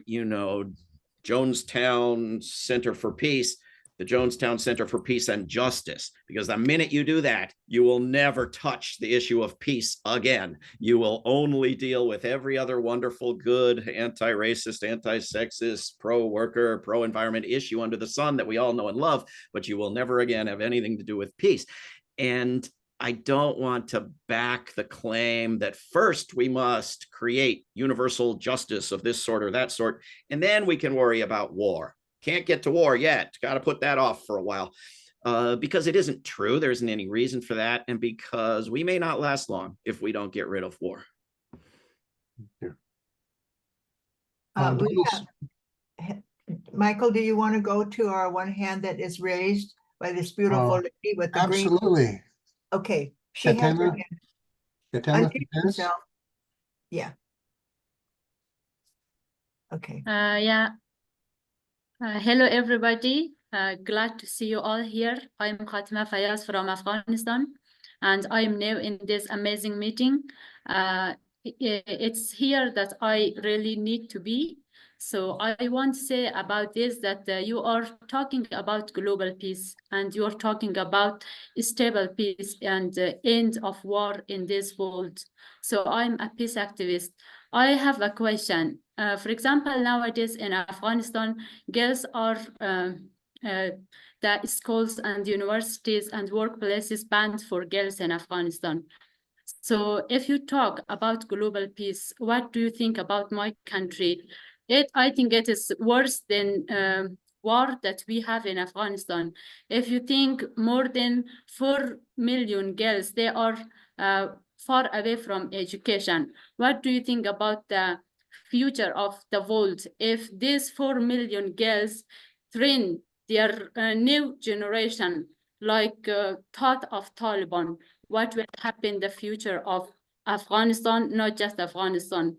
Jonestown Center for Peace, the Jonestown Center for Peace and Justice, because the minute you do that, you will never touch the issue of peace again. You will only deal with every other wonderful, good, anti-racist, anti-sexist, pro-worker, pro-environment issue under the sun that we all know and love, but you will never again have anything to do with peace. And I don't want to back the claim that first we must create universal justice of this sort or that sort, and then we can worry about war. Can't get to war yet. Got to put that off for a while because it isn't true. There isn't any reason for that. And because we may not last long if we don't get rid of war. Michael, do you want to go to our one hand that is raised by this beautiful lady with the green? Absolutely. Okay. She has her hand. Unmute herself. Yeah. Okay. Yeah. Hello, everybody. Glad to see you all here. I'm Khatima Fayaz from Afghanistan, and I'm new in this amazing meeting. It's here that I really need to be. So I want to say about this that you are talking about global peace, and you are talking about stable peace and end of war in this world. So I'm a peace activist. I have a question. For example, nowadays in Afghanistan, girls are the schools and universities and workplaces banned for girls in Afghanistan. So if you talk about global peace, what do you think about my country? I think it is worse than war that we have in Afghanistan. If you think more than 4 million girls, they are far away from education. What do you think about the future of the world if these 4 million girls train their new generation like thought of Taliban? What will happen in the future of Afghanistan, not just Afghanistan,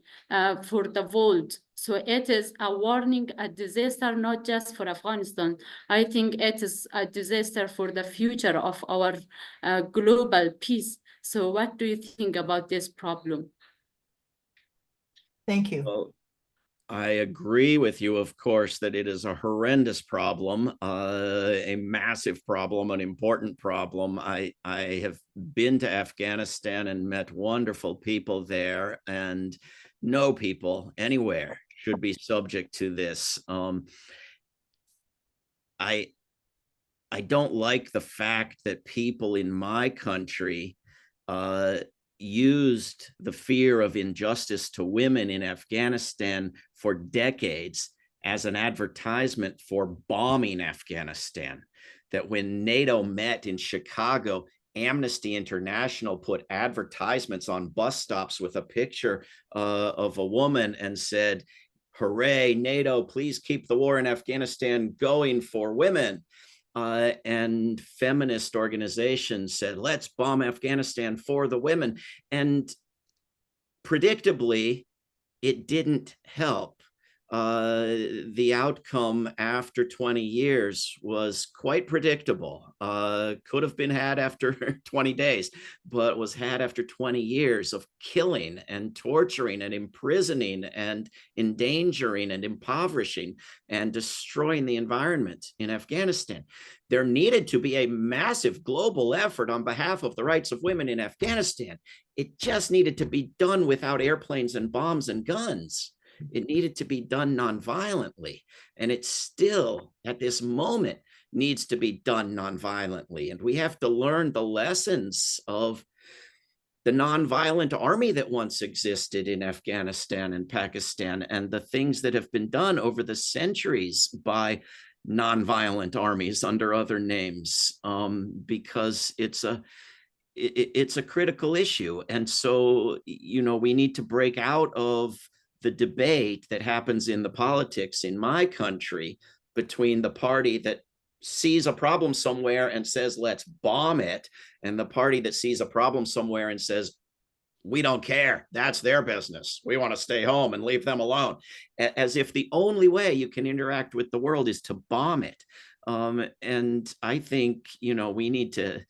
for the world? So it is a warning, a disaster, not just for Afghanistan. I think it is a disaster for the future of our global peace. So what do you think about this problem? Thank you. Well, I agree with you, of course, that it is a horrendous problem, a massive problem, an important problem. I have been to Afghanistan and met wonderful people there, and no people anywhere should be subject to this. I don't like the fact that people in my country used the fear of injustice to women in Afghanistan for decades as an advertisement for bombing Afghanistan. That when NATO met in Chicago, Amnesty International put advertisements on bus stops with a picture of a woman and said, "Hooray, NATO, please keep the war in Afghanistan going for women." And feminist organizations said, "Let's bomb Afghanistan for the women." And predictably, it didn't help. The outcome after 20 years was quite predictable. Could have been had after 20 days, but was had after 20 years of killing and torturing and imprisoning and endangering and impoverishing and destroying the environment in Afghanistan. There needed to be a massive global effort on behalf of the rights of women in Afghanistan. It just needed to be done without airplanes and bombs and guns. It needed to be done nonviolently, and it still, at this moment, needs to be done nonviolently. And we have to learn the lessons of the nonviolent army that once existed in Afghanistan and Pakistan, and the things that have been done over the centuries by nonviolent armies under other names, because it's a critical issue. And so, we need to break out of the debate that happens in the politics in my country between the party that sees a problem somewhere and says, "Let's bomb it," and the party that sees a problem somewhere and says, "We don't care. That's their business. We want to stay home and leave them alone." As if the only way you can interact with the world is to bomb it. And I think, we need to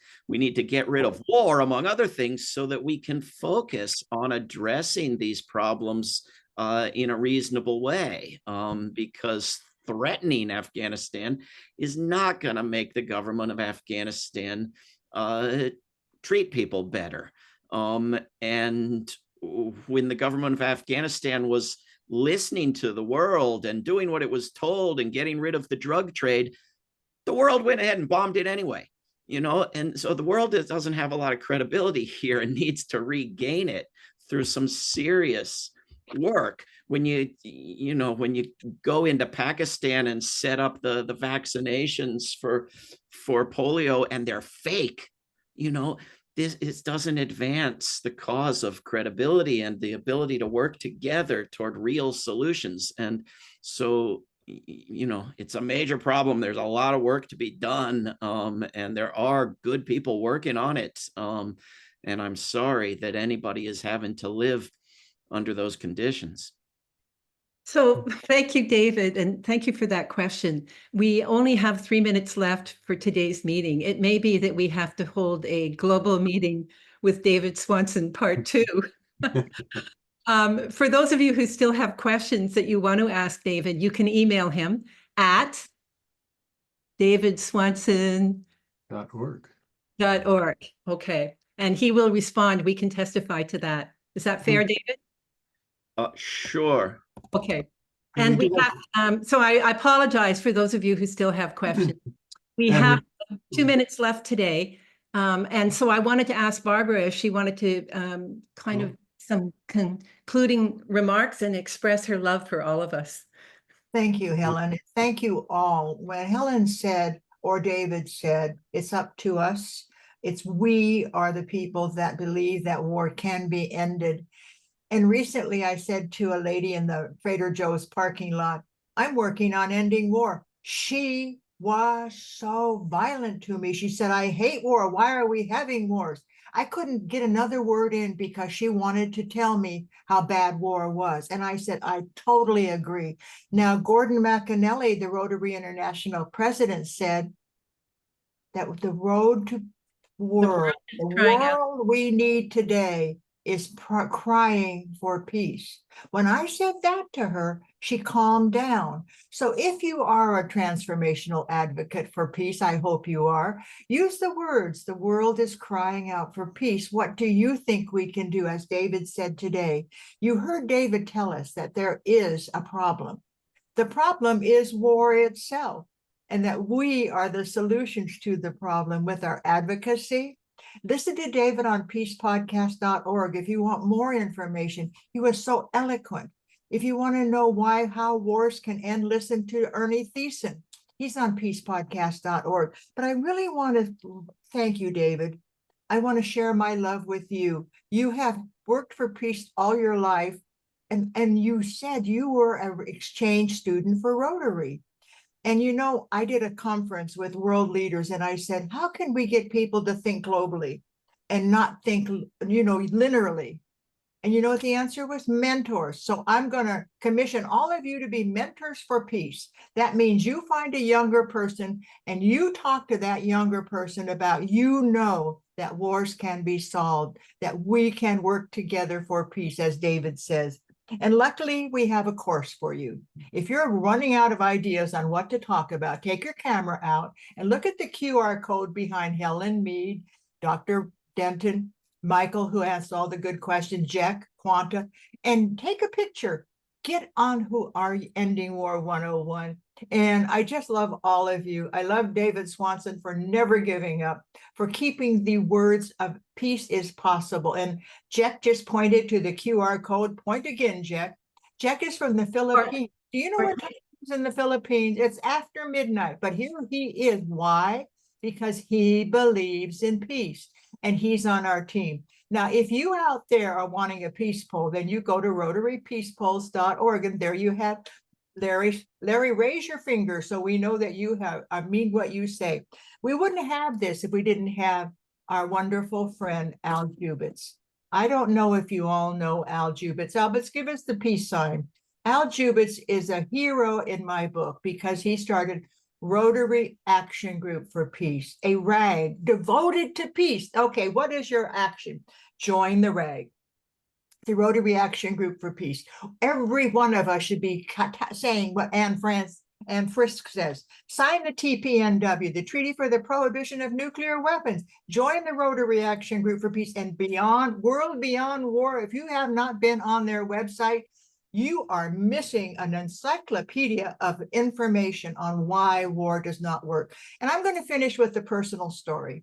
get rid of war, among other things, so that we can focus on addressing these problems in a reasonable way, because threatening Afghanistan is not going to make the government of Afghanistan treat people better. And when the government of Afghanistan was listening to the world and doing what it was told and getting rid of the drug trade, the world went ahead and bombed it anyway. And so the world doesn't have a lot of credibility here and needs to regain it through some serious work. When you go into Pakistan and set up the vaccinations for polio and they're fake, this doesn't advance the cause of credibility and the ability to work together toward real solutions. And so, it's a major problem. There's a lot of work to be done, and there are good people working on it. And I'm sorry that anybody is having to live under those conditions. So thank you, David, and thank you for that question. We only have 3 minutes left for today's meeting. It may be that we have to hold a global meeting with David Swanson part 2. For those of you who still have questions that you want to ask David, you can email him at davidswanson.org. Okay, and he will respond. We can testify to that. Is that fair, David? Sure. Okay. And we have, so I apologize for those of you who still have questions. We have 2 minutes left today. And so I wanted to ask Barbara if she wanted to kind of some concluding remarks and express her love for all of us. Thank you, Helen. Thank you all. When Helen said, or David said, it's up to us. We are the people that believe that war can be ended. And recently I said to a lady in the Trader Joe's parking lot, "I'm working on ending war." She was so violent to me. She said, "I hate war. Why are we having wars?" I couldn't get another word in because she wanted to tell me how bad war was. And I said, I totally agree. Now, Gordon McAnally, the Rotary International president, said that the road to the world we need today is crying for peace. When I said that to her, she calmed down. So if you are a transformational advocate for peace, I hope you are, use the words, the world is crying out for peace. What do you think we can do? As David said today, you heard David tell us that there is a problem. The problem is war itself, and that we are the solutions to the problem with our advocacy. Listen to David on peacepodcast.org if you want more information. He was so eloquent. If you want to know how wars can end, listen to Ernie Thiessen. He's on peacepodcast.org. But I really want to thank you, David. I want to share my love with you. You have worked for peace all your life, and you said you were an exchange student for Rotary. And you know, I did a conference with world leaders, and I said, how can we get people to think globally and not think, linearly? And you know what the answer was? Mentors. So I'm going to commission all of you to be mentors for peace. That means you find a younger person and you talk to that younger person about, that wars can be solved, that we can work together for peace, as David says. And luckily, we have a course for you. If you're running out of ideas on what to talk about, take your camera out and look at the QR code behind Helen Mead, Dr. Denton, Michael, who asked all the good questions, Jack, Quanta, and take a picture. Get on Who Are You Ending War 101. And I just love all of you. I love David Swanson for never giving up, for keeping the words of peace is possible. And Jack just pointed to the QR code. Point again, Jack. Jack is from the Philippines. Do you know what time it is in the Philippines? It's after midnight, but here he is. Why? Because he believes in peace, and he's on our team. Now, if you out there are wanting a peace poll, then you go to RotaryPeacePolls.org, and there you have Larry, raise your finger so we know that you have, I mean what you say. We wouldn't have this if we didn't have our wonderful friend, Al Jubitz. I don't know if you all know Al Jubitz. Albitz, give us the peace sign. Al Jubitz is a hero in my book because he started Rotary Action Group for Peace, a RAG devoted to peace. Okay, what is your action? Join the RAG, the Rotary Action Group for Peace. Every one of us should be saying what Anne Frisk says. Sign the TPNW, the Treaty for the Prohibition of Nuclear Weapons. Join the Rotary Action Group for Peace and beyond, World Beyond War. If you have not been on their website, you are missing an encyclopedia of information on why war does not work. And I'm going to finish with a personal story.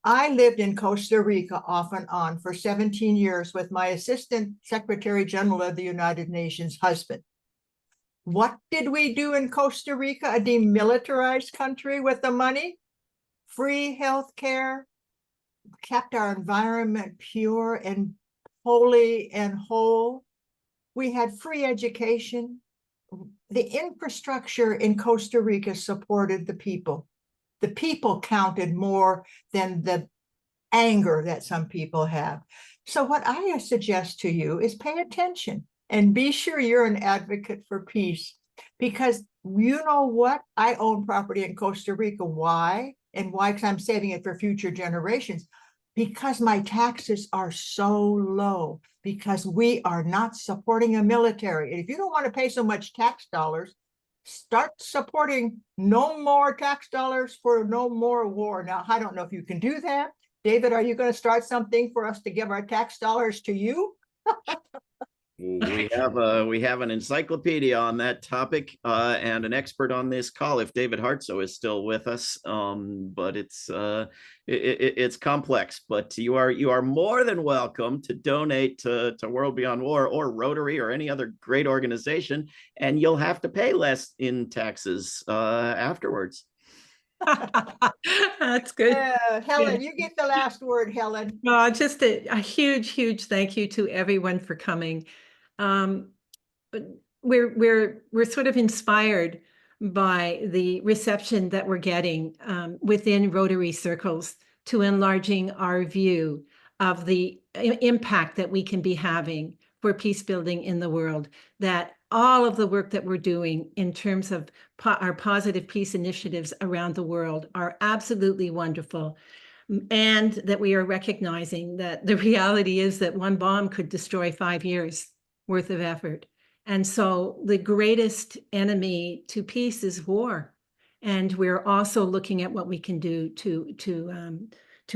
I lived in Costa Rica off and on for 17 years with my Assistant Secretary General of the United Nations husband. What did we do in Costa Rica, a demilitarized country, with the money? Free health care, kept our environment pure and holy and whole. We had free education. The infrastructure in Costa Rica supported the people. The people counted more than the anger that some people have. So what I suggest to you is pay attention and be sure you're an advocate for peace, because you know what? I own property in Costa Rica. Why? And why? Because I'm saving it for future generations. Because my taxes are so low, because we are not supporting a military. And if you don't want to pay so much tax dollars, start supporting no more tax dollars for no more war. Now, I don't know if you can do that. David, are you going to start something for us to give our tax dollars to you? We have an encyclopedia on that topic and an expert on this call if David Hartso is still with us. But it's complex. But you are more than welcome to donate to World Beyond War or Rotary or any other great organization, and you'll have to pay less in taxes afterwards. That's good. Helen, you get the last word, Helen. Just a huge, huge thank you to everyone for coming. We're sort of inspired by the reception that we're getting within Rotary circles to enlarging our view of the impact that we can be having for peace building in the world, that all of the work that we're doing in terms of our positive peace initiatives around the world are absolutely wonderful. and that we are recognizing that the reality is that one bomb could destroy 5 years worth of effort. And so the greatest enemy to peace is war. And we're also looking at what we can do to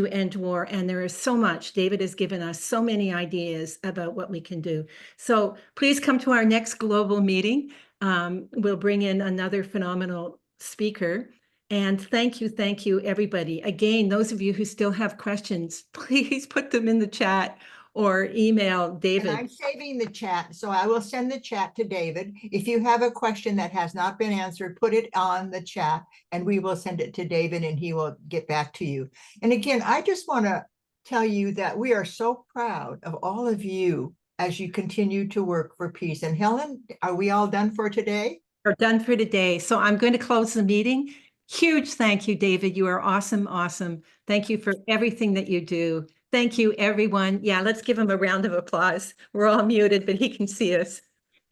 end war. And there is so much. David has given us so many ideas about what we can do. So please come to our next global meeting. We'll bring in another phenomenal speaker. And thank you, everybody. Again, those of you who still have questions, please put them in the chat or email And David. I'm saving the chat, so I will send the chat to David. If you have a question that has not been answered, put it on the chat and we will send it to David and he will get back to you. And again, I just want to tell you that we are so proud of all of you as you continue to work for peace. And Helen, are we all done for today? We're done for today. So I'm going to close the meeting. Huge thank you, David. You are awesome, awesome. Thank you for everything that you do. Thank you, everyone. Yeah, let's give him a round of applause. We're all muted, but he can see us.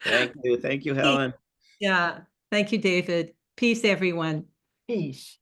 Thank you, Helen. Yeah, thank you, David. Peace, everyone. Peace.